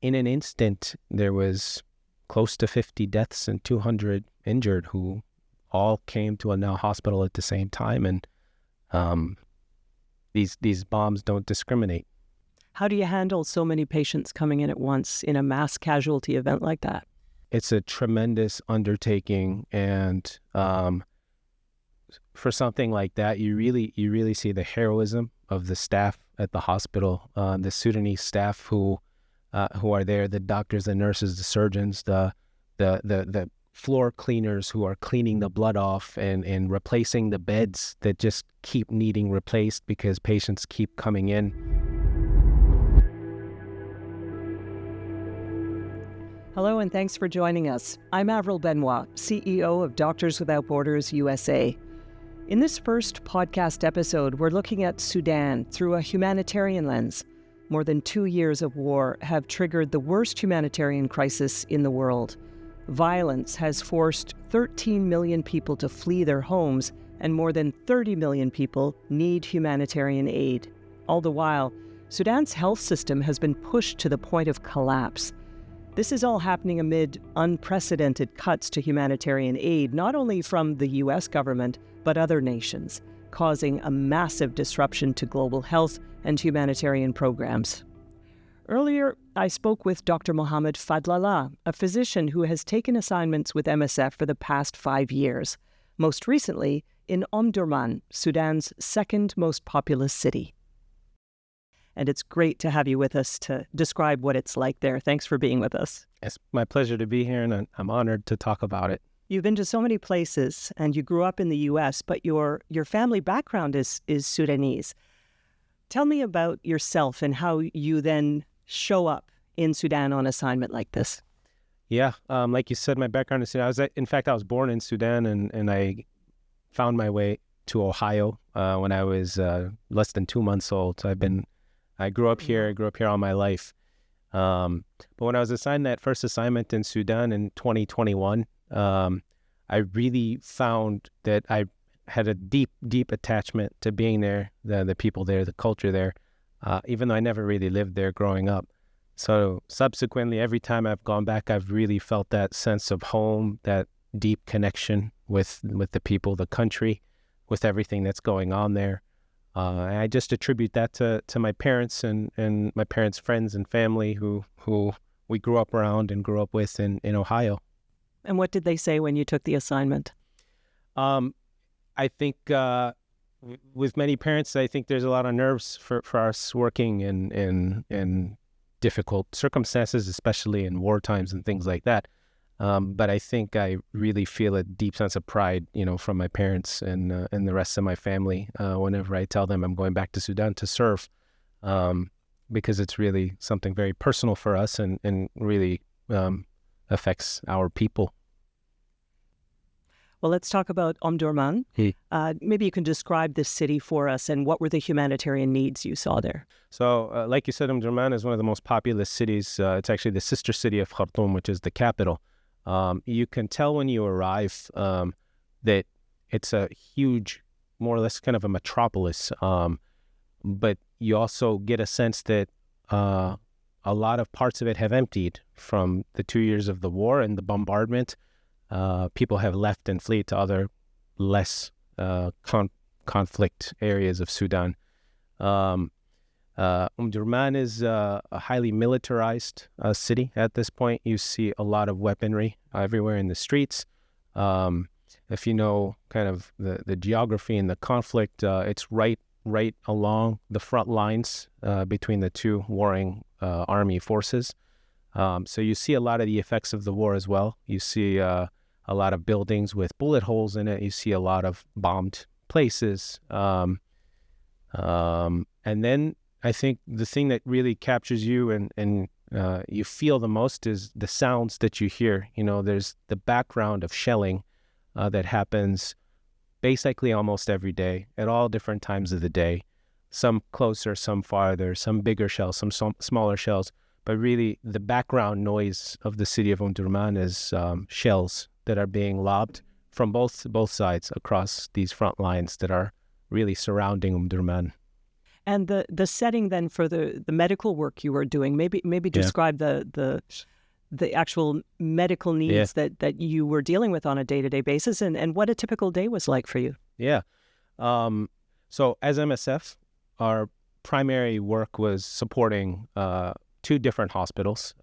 in an instant, there was close to 50 deaths and 200 injured who all came to a Now hospital at the same time. And these bombs don't discriminate. How do you handle so many patients coming in at once in a mass casualty event like that? It's a tremendous undertaking, and for something like that, you really see the heroism of the staff at the hospital, the Sudanese staff who are there, the doctors, the nurses, the surgeons, the floor cleaners who are cleaning the blood off and replacing the beds that just keep needing replaced because patients keep coming in. Hello, and thanks for joining us. I'm Avril Benoît, CEO of Doctors Without Borders USA. In this first podcast episode, we're looking at Sudan through a humanitarian lens. More than 2 years of war have triggered the worst humanitarian crisis in the world. Violence has forced 13 million people to flee their homes, and more than 30 million people need humanitarian aid. All the while, Sudan's health system has been pushed to the point of collapse. This is all happening amid unprecedented cuts to humanitarian aid, not only from the U.S. government, but other nations, causing a massive disruption to global health and humanitarian programs. Earlier, I spoke with Dr. Mohammed Fadlalla, a physician who has taken assignments with MSF for the past 5 years, most recently in Omdurman, Sudan's second most populous city. And it's great to have you with us to describe what it's like there. Thanks for being with us. It's my pleasure to be here, and I'm honored to talk about it. You've been to so many places, and you grew up in the U.S., but your family background is Sudanese. Tell me about yourself and how you then show up in Sudan on assignment like this. Yeah, like you said, my background is Sudan. I was born in Sudan, and I found my way to Ohio when I was less than 2 months old. So I grew up here. I grew up here all my life. But when I was assigned that first assignment in Sudan in 2021, I really found that I had a deep attachment to being there, the people there, the culture there, even though I never really lived there growing up. So subsequently, every time I've gone back, I've really felt that sense of home, that deep connection with the people, the country, with everything that's going on there. And I just attribute that to my parents and my parents' friends and family who we grew up around and grew up with in Ohio. And what did they say when you took the assignment? I think with many parents, I think there's a lot of nerves for us working in difficult circumstances, especially in war times and things like that. But I think I really feel a deep sense of pride, from my parents and the rest of my family whenever I tell them I'm going back to Sudan to serve, because it's really something very personal for us and really affects our people. Well, let's talk about Omdurman. Maybe you can describe this city for us, and what were the humanitarian needs you saw there? So, like you said, Omdurman is one of the most populous cities. It's actually the sister city of Khartoum, which is the capital. You can tell when you arrive that it's a huge, more or less kind of a metropolis, but you also get a sense that a lot of parts of it have emptied from the 2 years of the war and the bombardment. People have left and fled to other less conflict areas of Sudan. Omdurman is a highly militarized city at this point. You see a lot of weaponry everywhere in the streets. If you know kind of the geography and the conflict, it's right along the front lines between the two warring army forces. So you see a lot of the effects of the war as well. You see a lot of buildings with bullet holes in it. You see a lot of bombed places. And then I think the thing that really captures you and you feel the most is the sounds that you hear. There's the background of shelling that happens basically almost every day at all different times of the day. Some closer, some farther, some bigger shells, some smaller shells. But really, the background noise of the city of Omdurman is shells that are being lobbed from both sides across these front lines that are really surrounding Omdurman. And the setting then for the medical work you were doing, maybe describe the actual medical needs that you were dealing with on a day-to-day basis, and what a typical day was like for you. Yeah. So as MSF, our primary work was supporting two different hospitals.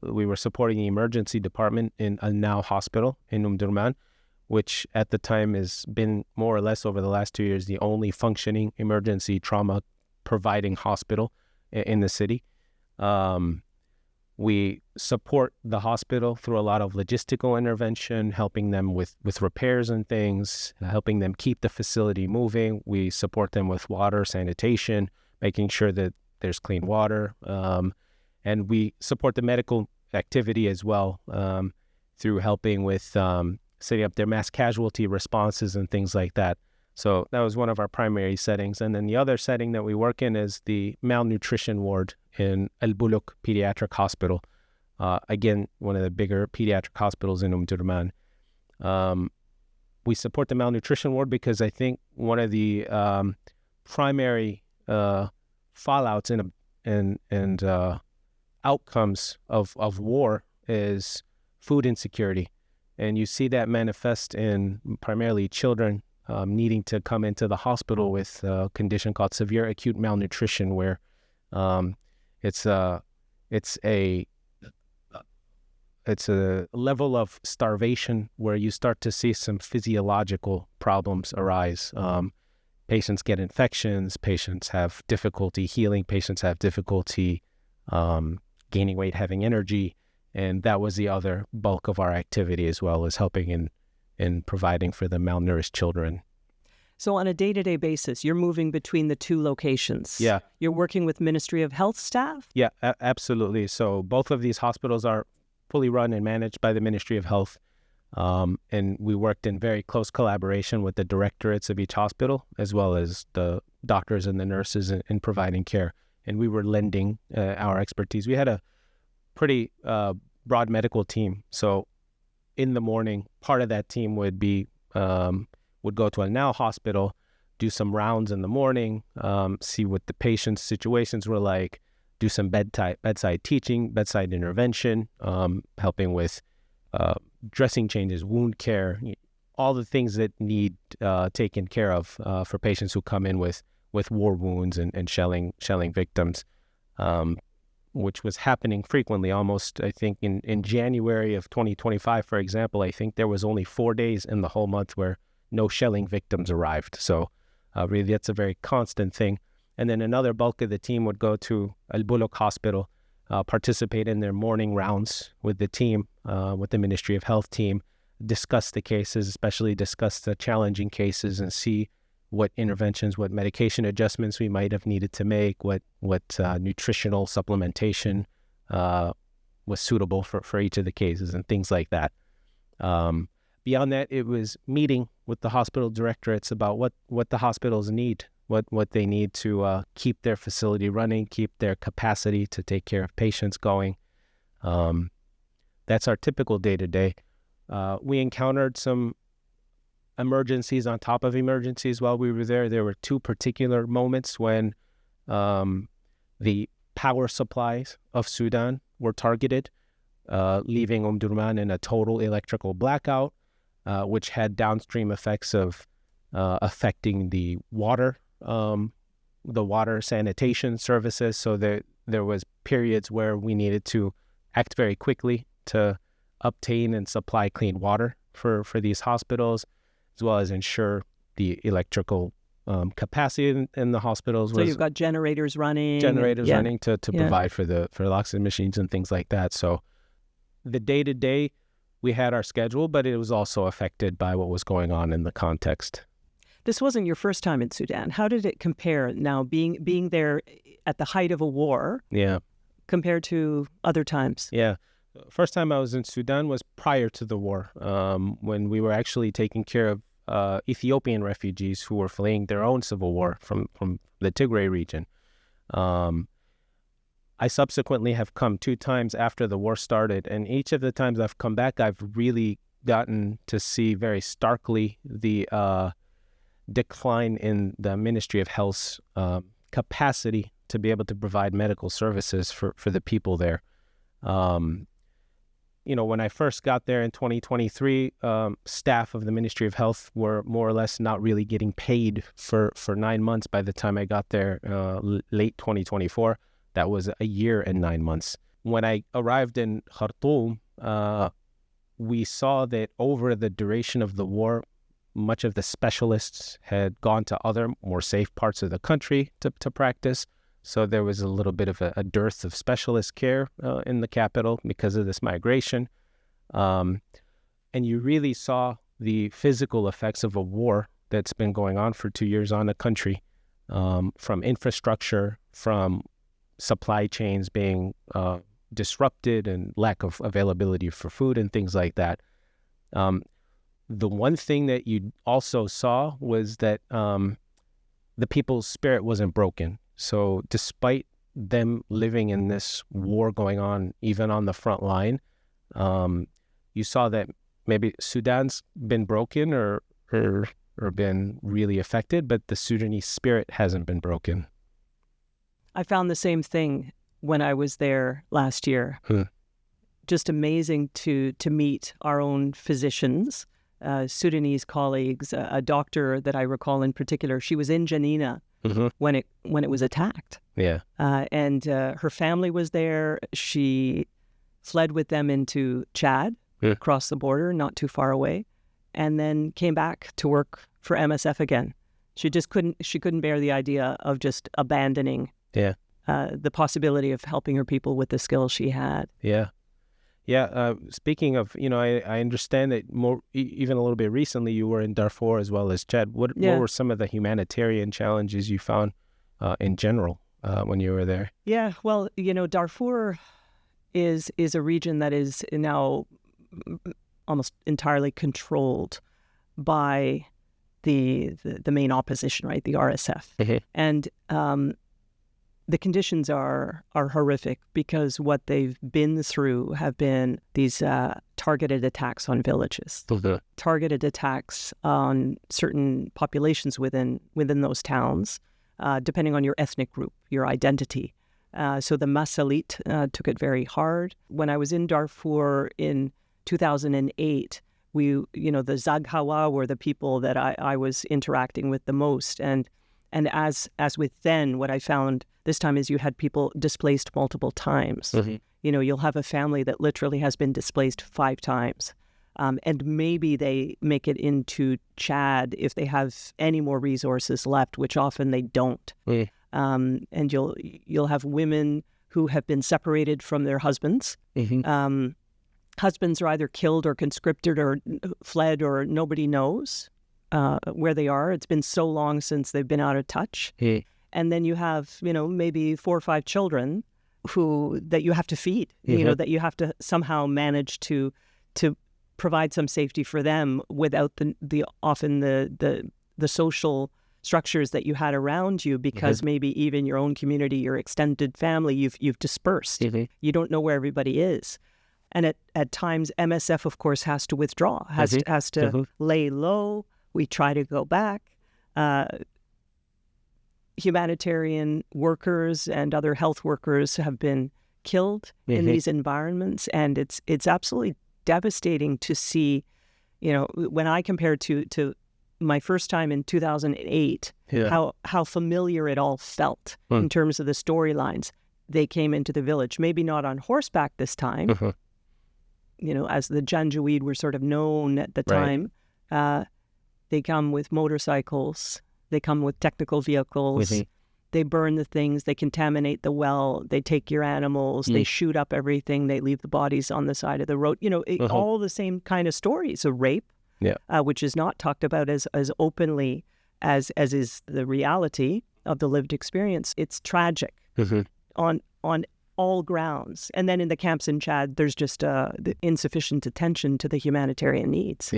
We were supporting the emergency department in Al Now Hospital in Omdurman, which at the time has been more or less over the last 2 years the only functioning emergency trauma providing hospital in the city. We support the hospital through a lot of logistical intervention, helping them with repairs and things, helping them keep the facility moving. We support them with water, sanitation, making sure that there's clean water. And we support the medical activity as well through helping with setting up their mass casualty responses and things like that. So that was one of our primary settings. And then the other setting that we work in is the malnutrition ward in Al Buluk Pediatric Hospital. Again, one of the bigger pediatric hospitals in Omdurman. We support the malnutrition ward because I think one of the primary fallouts and outcomes of war is food insecurity. And you see that manifest in primarily children needing to come into the hospital with a condition called severe acute malnutrition, where it's a level of starvation where you start to see some physiological problems arise. Patients get infections, patients have difficulty healing, patients have difficulty gaining weight, having energy. And that was the other bulk of our activity as well, as helping in providing for the malnourished children. So on a day-to-day basis, you're moving between the two locations. Yeah. You're working with Ministry of Health staff? Yeah, absolutely. So both of these hospitals are fully run and managed by the Ministry of Health. And we worked in very close collaboration with the directorates of each hospital, as well as the doctors and the nurses in providing care. And we were lending our expertise. We had a pretty broad medical team. So in the morning, part of that team would go to Al Now Hospital, do some rounds in the morning, see what the patient's situations were like, do some bedside teaching, bedside intervention, helping with dressing changes, wound care, all the things that need taken care of for patients who come in with war wounds and shelling victims, which was happening frequently. Almost, I think, in January of 2025, for example, I think there was only 4 days in the whole month where no shelling victims arrived. So really, that's a very constant thing. And then another bulk of the team would go to Al Buluk Hospital, participate in their morning rounds with the team, with the Ministry of Health team, discuss the cases, especially discuss the challenging cases, and see what interventions, what medication adjustments we might have needed to make, what nutritional supplementation was suitable for each of the cases, and things like that. Beyond that, it was meeting with the hospital directorates about what the hospitals need, what they need to keep their facility running, keep their capacity to take care of patients going. That's our typical day-to-day. We encountered some emergencies on top of emergencies while we were there. There were two particular moments when the power supplies of Sudan were targeted, leaving Omdurman in a total electrical blackout, which had downstream effects of affecting the water sanitation services. So there was periods where we needed to act very quickly to obtain and supply clean water for these hospitals, as well as ensure the electrical capacity in the hospitals. So you've got generators running. Running to provide for the oxygen machines and things like that. So the day-to-day, we had our schedule, but it was also affected by what was going on in the context. This wasn't your first time in Sudan. How did it compare now, being there at the height of a war, compared to other times? Yeah. First time I was in Sudan was prior to the war, when we were actually taking care of Ethiopian refugees who were fleeing their own civil war from the Tigray region. I subsequently have come 2 times after the war started, and each of the times I've come back, I've really gotten to see very starkly the decline in the Ministry of Health's capacity to be able to provide medical services for the people there. When I first got there in 2023, staff of the Ministry of Health were more or less not really getting paid for 9 months. By the time I got there, late 2024, that was a year and 9 months. When I arrived in Khartoum, we saw that over the duration of the war, much of the specialists had gone to other more safe parts of the country to practice. So there was a little bit of a dearth of specialist care in the capital because of this migration. And you really saw the physical effects of a war that's been going on for 2 years on the country, from infrastructure, from supply chains being disrupted and lack of availability for food and things like that. The one thing that you also saw was that the people's spirit wasn't broken. So despite them living in this war going on, even on the front line, you saw that maybe Sudan's been broken or been really affected, but the Sudanese spirit hasn't been broken. I found the same thing when I was there last year. Just amazing to meet our own physicians, Sudanese colleagues. A doctor that I recall in particular, she was in Janina when it was attacked. Yeah. And her family was there. She fled with them into Chad, across the border, not too far away, and then came back to work for MSF again. She couldn't bear the idea of just abandoning the possibility of helping her people with the skills she had. Yeah. Speaking of, I understand that even a little bit recently you were in Darfur as well as Chad. What were some of the humanitarian challenges you found in general when you were there? Yeah, well, Darfur is a region that is now almost entirely controlled by the main opposition, right, the RSF. And the conditions are horrific because what they've been through have been these targeted attacks on villages, targeted attacks on certain populations within those towns, depending on your ethnic group, your identity. So the Masalit took it very hard. When I was in Darfur in 2008, the Zaghawa were the people that I was interacting with the most. And as with then, what I found this time is you had people displaced multiple times. You'll have a family that literally has been displaced 5 times. And maybe they make it into Chad if they have any more resources left, which often they don't. And you'll have women who have been separated from their husbands. Husbands are either killed or conscripted or fled, or nobody knows where they are. It's been so long since they've been out of touch. And then you have, maybe 4 or 5 children that you have to feed, that you have to somehow manage to provide some safety for them without the social structures that you had around you, because maybe even your own community, your extended family, you've dispersed. You don't know where everybody is. And at times, MSF, of course, has to withdraw, has to lay low. We try to go back. Humanitarian workers and other health workers have been killed in these environments, and it's absolutely devastating to see. When I compare to my first time in 2008, how familiar it all felt in terms of the storylines. They came into the village, maybe not on horseback this time, as the Janjaweed were sort of known at the time. They come with motorcycles. They come with technical vehicles. They burn the things. They contaminate the well. They take your animals. They shoot up everything. They leave the bodies on the side of the road. All the same kind of stories of rape, which is not talked about as openly as is the reality of the lived experience. It's tragic on all grounds. And then in the camps in Chad, there's just the insufficient attention to the humanitarian needs.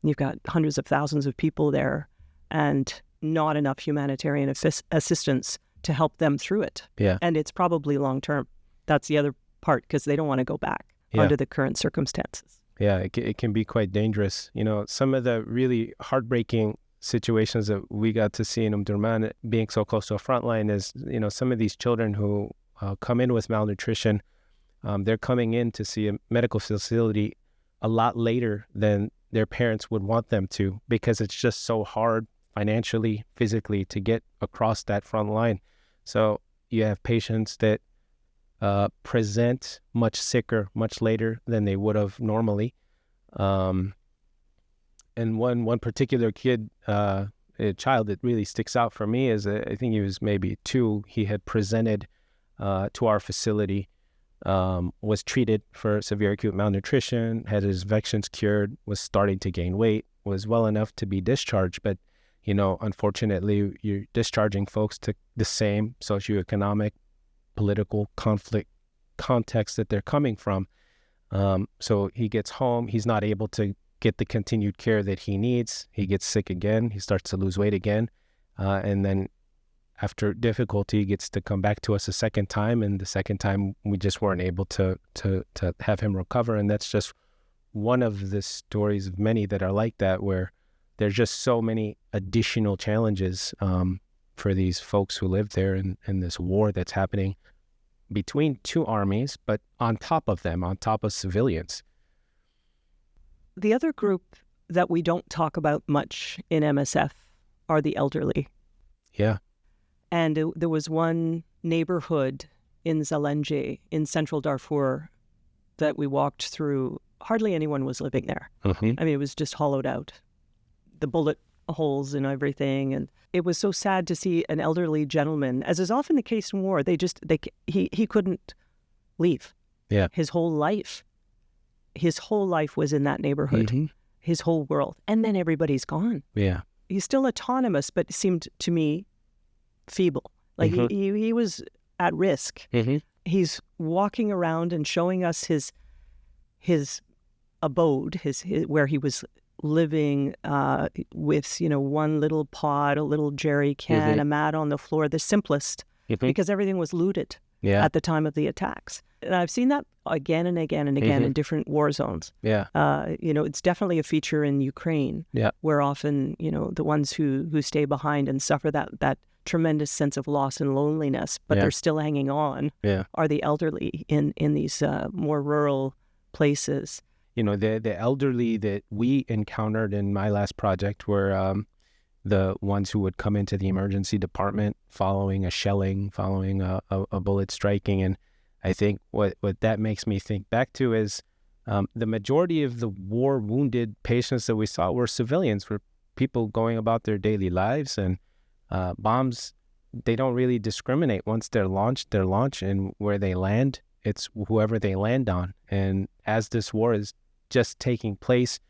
You've got hundreds of thousands of people there, and not enough humanitarian assistance to help them through it. And it's probably long term. That's the other part, because they don't want to go back under the current circumstances. It can be quite dangerous. Some of the really heartbreaking situations that we got to see in Omdurman, being so close to a front line, is, some of these children who come in with malnutrition, they're coming in to see a medical facility a lot later than their parents would want them to, because it's just so hard financially, physically, to get across that front line. So you have patients that present much sicker much later than they would have normally. And one particular kid, a child that really sticks out for me is, I think he was maybe 2. He had presented to our facility, was treated for severe acute malnutrition, had his infections cured, was starting to gain weight, was well enough to be discharged. But, unfortunately, you're discharging folks to the same socioeconomic, political conflict context that they're coming from. So he gets home, he's not able to get the continued care that he needs. He gets sick again, he starts to lose weight again, and then after difficulty, he gets to come back to us a second time, and the second time we just weren't able to have him recover. And that's just one of the stories of many that are like that, where there's just so many additional challenges for these folks who live there in this war that's happening between 2 armies, but on top of them, on top of civilians. The other group that we don't talk about much in MSF are the elderly. Yeah. And there was one neighborhood in Zalenje in central Darfur that we walked through. Hardly anyone was living there. Mm-hmm. I mean, it was just hollowed out. The bullet holes and everything. And it was so sad to see an elderly gentleman, as is often the case in war, he couldn't leave. Yeah. His whole life was in that neighborhood. Mm-hmm. His whole world. And then everybody's gone. Yeah. He's still autonomous, but seemed to me feeble. Like mm-hmm. he was at risk. Mm-hmm. He's walking around and showing us his abode, his where he was living with, one little pod, a little jerry can, mm-hmm. a mat on the floor, the simplest, mm-hmm. because everything was looted at the time of the attacks. And I've seen that again and again and again mm-hmm. in different war zones. Yeah. It's definitely a feature in Ukraine, where often, the ones who stay behind and suffer that tremendous sense of loss and loneliness, but they're still hanging on, are the elderly in these more rural places. The elderly that we encountered in my last project were the ones who would come into the emergency department following a shelling, following a bullet striking. And I think what that makes me think back to is the majority of the war-wounded patients that we saw were civilians, were people going about their daily lives. And bombs, they don't really discriminate. Once they're launched, and where they land, it's whoever they land on. And as this war is just taking place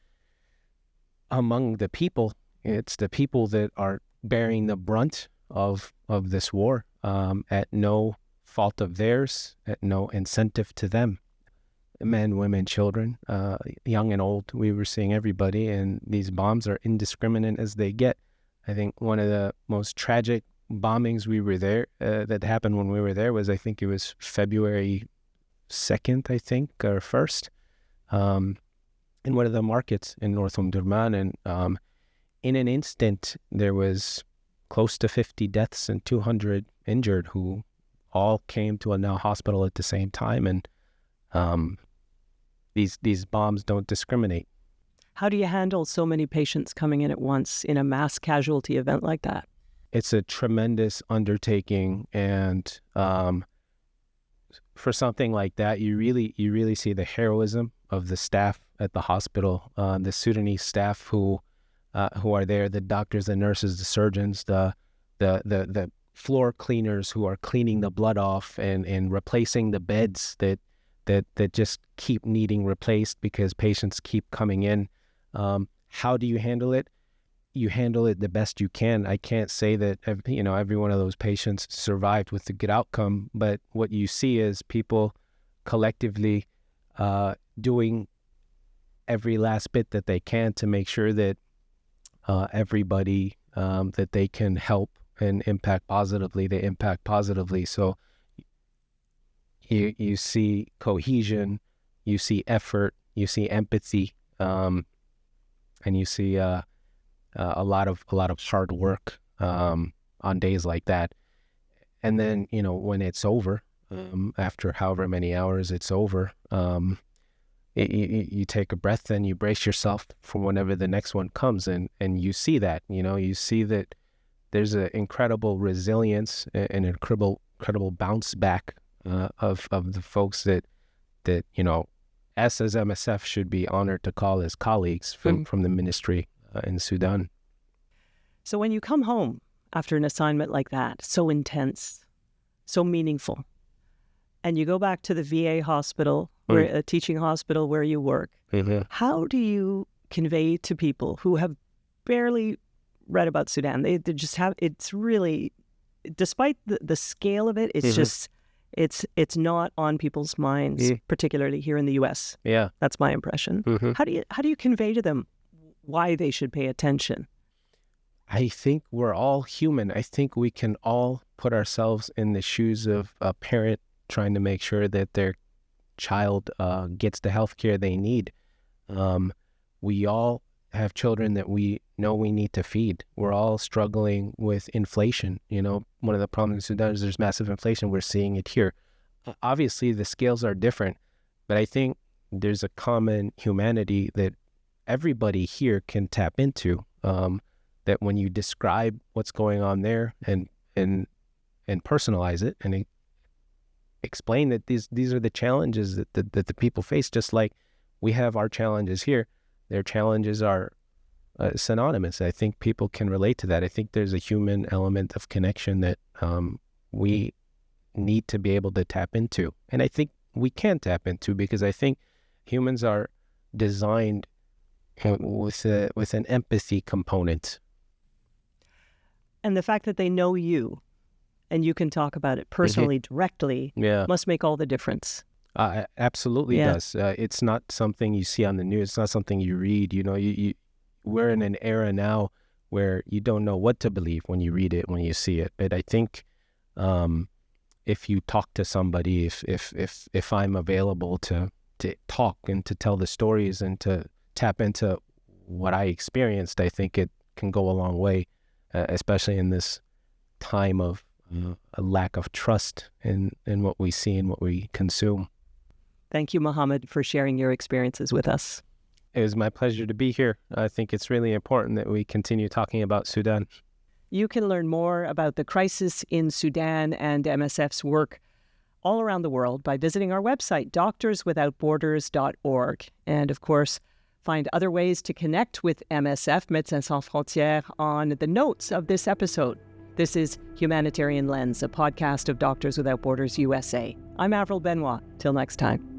among the people, it's the people that are bearing the brunt of this war, at no fault of theirs, at no incentive to them. Men, women, children, young and old, we were seeing everybody, and these bombs are indiscriminate as they get. I think one of the most tragic bombings we were there, that happened when we were there, was, I think it was February 2nd, I think, or 1st, in one of the markets in North Omdurman. And in an instant, there was close to 50 deaths and 200 injured who all came to a now hospital at the same time. And these bombs don't discriminate. How do you handle so many patients coming in at once in a mass casualty event like that? It's a tremendous undertaking, and for something like that, you really see the heroism of the staff at the hospital, the Sudanese staff who are there, the doctors, the nurses, the surgeons, the floor cleaners who are cleaning the blood off and replacing the beds that just keep needing replaced because patients keep coming in. How do you handle it? You handle it the best you can. I can't say that every one of those patients survived with a good outcome, but what you see is people collectively doing every last bit that they can to make sure that everybody that they can help and impact positively, they impact positively. So you see cohesion, you see effort, you see empathy, and you see a lot of hard work on days like that. And then, when it's over, after however many hours it's over, you take a breath and you brace yourself for whenever the next one comes. And you see that, you see that there's an incredible resilience and an incredible bounce back of the folks that us as MSF should be honored to call as colleagues from the ministry in Sudan. So when you come home after an assignment like that, so intense, so meaningful, and you go back to the VA hospital, a teaching hospital where you work, how do you convey to people who have barely read about Sudan? They just have, it's really, despite the scale of it, it's just, it's not on people's minds, particularly here in the U.S. Yeah. That's my impression. How do you convey to them why they should pay attention? I think we're all human. I think we can all put ourselves in the shoes of a parent trying to make sure that their child gets the health care they need. We all have children that we know we need to feed. We're all struggling with inflation. One of the problems in Sudan is there's massive inflation. We're seeing it here. Obviously, the scales are different, but I think there's a common humanity that everybody here can tap into. That when you describe what's going on there and personalize it and explain that these are the challenges that the people face, just like we have our challenges here, their challenges are synonymous. I think people can relate to that. I think there's a human element of connection that we need to be able to tap into. And I think we can tap into, because I think humans are designed with an empathy component. And the fact that they know you and you can talk about it personally, directly, must make all the difference. Absolutely does. It's not something you see on the news. It's not something you read. We're in an era now where you don't know what to believe when you read it, when you see it. But I think if you talk to somebody, if I'm available to talk and to tell the stories and to tap into what I experienced, I think it can go a long way, especially in this time of a lack of trust in what we see and what we consume. Thank you, Mohammed, for sharing your experiences with us. It was my pleasure to be here. I think it's really important that we continue talking about Sudan. You can learn more about the crisis in Sudan and MSF's work all around the world by visiting our website, doctorswithoutborders.org. And of course, find other ways to connect with MSF, Médecins Sans Frontières, on the notes of this episode. This is Humanitarian Lens, a podcast of Doctors Without Borders USA. I'm Avril Benoît. Till next time.